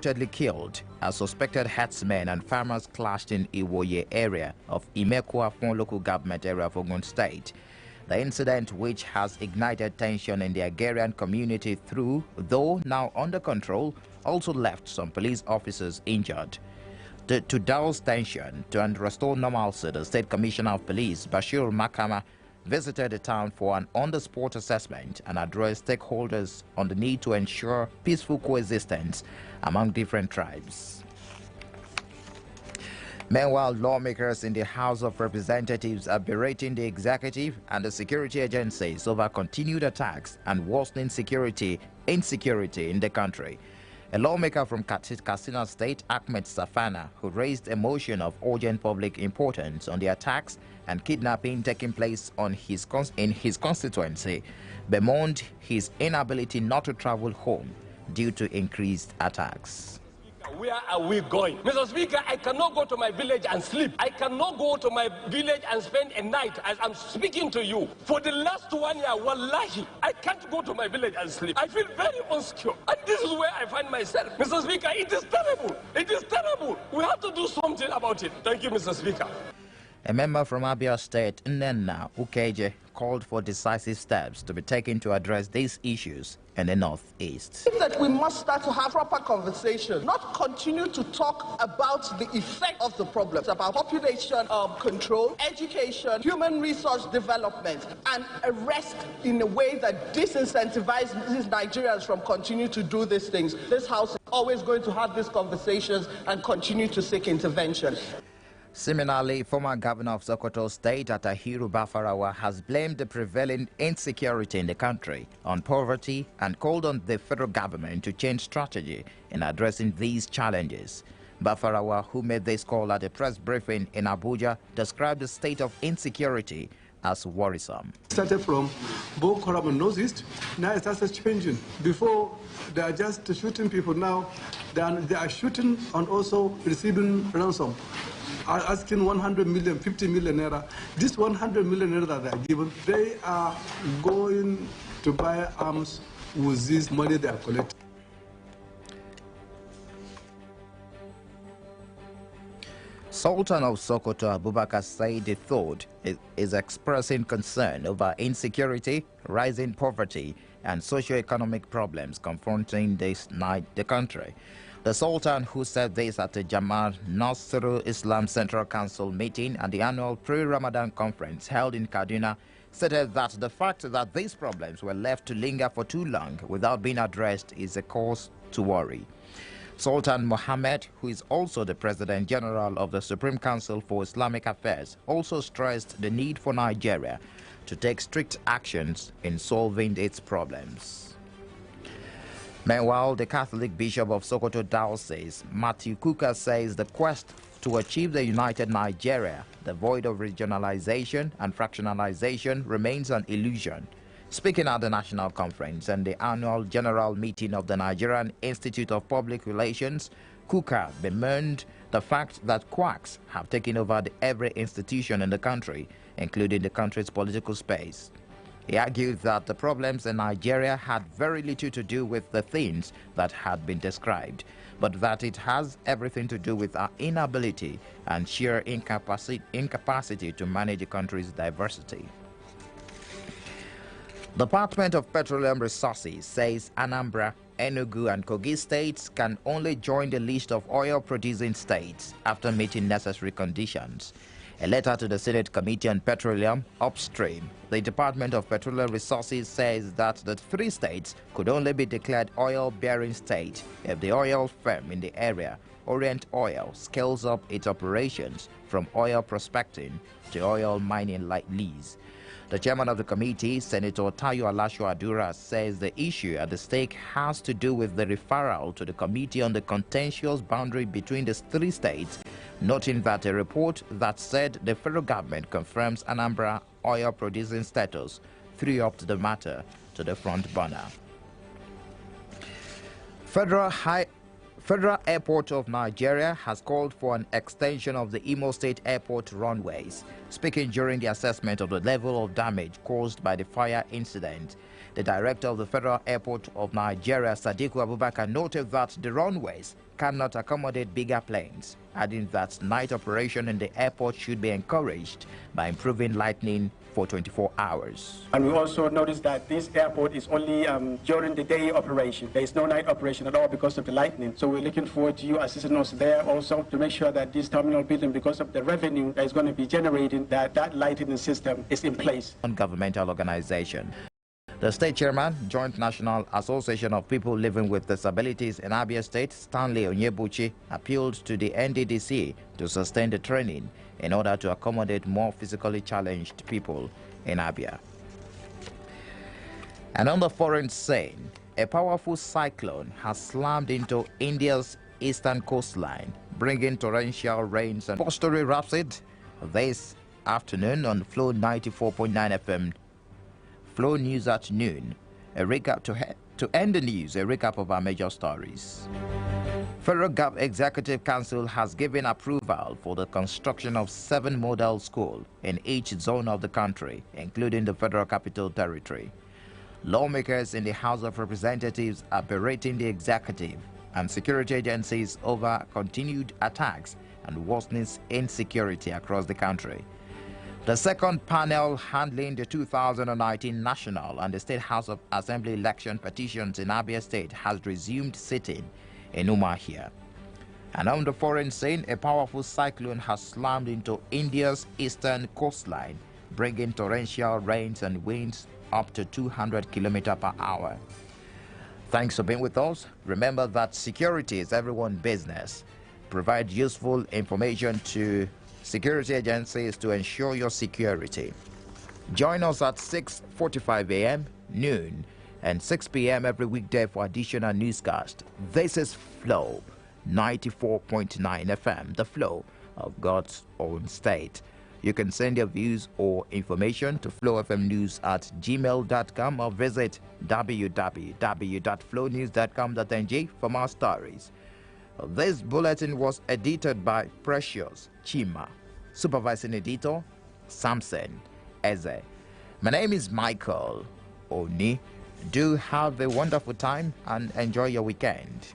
reportedly killed as suspected herdsmen and farmers clashed in Iwoye area of Imekwa local government area of Ogun State. The incident, which has ignited tension in the Agarian community though now under control, also left some police officers injured. To douse tension and restore normalcy, the State Commissioner of Police, Bashir Makama, visited the town for an on-the-spot assessment and addressed stakeholders on the need to ensure peaceful coexistence among different tribes. Meanwhile, lawmakers in the House of Representatives are berating the executive and the security agencies over continued attacks and worsening insecurity in the country. A lawmaker from Katsina State, Ahmed Safana, who raised a motion of urgent public importance on the attacks and kidnapping taking place in his constituency, bemoaned his inability not to travel home due to increased attacks. Where are we going? Mr. Speaker, I cannot go to my village and sleep. I cannot go to my village and spend a night as I'm speaking to you. For the last 1 year, wallahi, I can't go to my village and sleep. I feel very insecure. And this is where I find myself. Mr. Speaker, it is terrible. It is terrible. We have to do something about it. Thank you, Mr. Speaker. A member from Abia State, Nnenna Ukeje, called for decisive steps to be taken to address these issues in the Northeast. That we must start to have proper conversation, not continue to talk about the effect of the problems, about population control, education, human resource development, and arrest in a way that disincentivizes Nigerians from continuing to do these things. This House is always going to have these conversations and continue to seek intervention. Similarly, former governor of Sokoto State, Atahiru Bafarawa, has blamed the prevailing insecurity in the country on poverty and called on the federal government to change strategy in addressing these challenges. Bafarawa, who made this call at a press briefing in Abuja, described the state of insecurity as worrisome. Started from Boko Haram and Northeast, now it starts changing. Before, they are just shooting people, now they are shooting and also receiving ransom. Are asking 100 million, 50 million naira. This 100 million naira that they are given, they are going to buy arms with this money they are collecting. Sultan of Sokoto, Abubakar Said III, is expressing concern over insecurity, rising poverty, and socio-economic problems confronting the country. The Sultan, who said this at the Jamal Nasrul Islam Central Council meeting and the annual pre-Ramadan conference held in Kaduna, stated that the fact that these problems were left to linger for too long without being addressed is a cause to worry. Sultan Mohammed, who is also the President General of the Supreme Council for Islamic Affairs, also stressed the need for Nigeria to take strict actions in solving its problems. Meanwhile, the Catholic Bishop of Sokoto Diocese, Matthew Kuka, says the quest to achieve the united Nigeria, devoid of regionalization and fractionalization, remains an illusion. Speaking at the National Conference and the annual general meeting of the Nigerian Institute of Public Relations, Kuka bemoaned the fact that quacks have taken over every institution in the country, including the country's political space. He argued that the problems in Nigeria had very little to do with the things that had been described, but that it has everything to do with our inability and sheer incapacity to manage the country's diversity. The Department of Petroleum Resources says Anambra, Enugu, and Kogi states can only join the list of oil-producing states after meeting necessary conditions. A letter to the Senate Committee on Petroleum, Upstream, the Department of Petroleum Resources says that the three states could only be declared oil-bearing state if the oil firm in the area, Orient Oil, scales up its operations from oil prospecting to oil mining like lease. The chairman of the committee, Senator Tayo Alasho Adura, says the issue at the stake has to do with the referral to the Committee on the contentious boundary between the three states, noting that a report that said the federal government confirms Anambra oil-producing status threw up the matter to the front burner. Federal Airport of Nigeria has called for an extension of the Imo State Airport runways. Speaking during the assessment of the level of damage caused by the fire incident, The director of the Federal Airport of Nigeria, Sadiku Abubakar, noted that the runways cannot accommodate bigger planes, adding that night operation in the airport should be encouraged by improving lighting for 24 hours. And we also noticed that this airport is only during the day operation. There is no night operation at all because of the lightning. So we're looking forward to you assisting us there also to make sure that this terminal building, because of the revenue that is going to be generating, that lighting system is in place. Non-governmental organization. The state chairman, Joint National Association of People Living with Disabilities in Abia State, Stanley Onyebuchi, appealed to the NDDC to sustain the training in order to accommodate more physically challenged people in Abia. And on the foreign scene, a powerful cyclone has slammed into India's eastern coastline, bringing torrential rains and four-story rapid this afternoon on Flow 94.9 FM. Flow News at noon. A recap to end the news, a recap of our major stories. Federal Government Executive Council has given approval for the construction of 7 model schools in each zone of the country, including the Federal Capital Territory. Lawmakers in the House of Representatives are berating the executive and security agencies over continued attacks and worsening insecurity across the country. The second panel handling the 2019 national and the State House of Assembly election petitions in Abia State has resumed sitting in Umuahia. And on the foreign scene, a powerful cyclone has slammed into India's eastern coastline, bringing torrential rains and winds up to 200 km per hour. Thanks for being with us. Remember that security is everyone's business. Provide useful information to security agencies to ensure your security. Join us at 6:45 a.m., noon, and 6 p.m. every weekday for additional newscast. This is Flow 94.9 FM, the flow of God's own state. You can send your views or information to flowfmnews@gmail.com or visit www.flownews.com.ng for more stories. This bulletin was edited by Precious Chima, supervising editor Samson Eze. My name is Michael Oni. Do have a wonderful time and enjoy your weekend.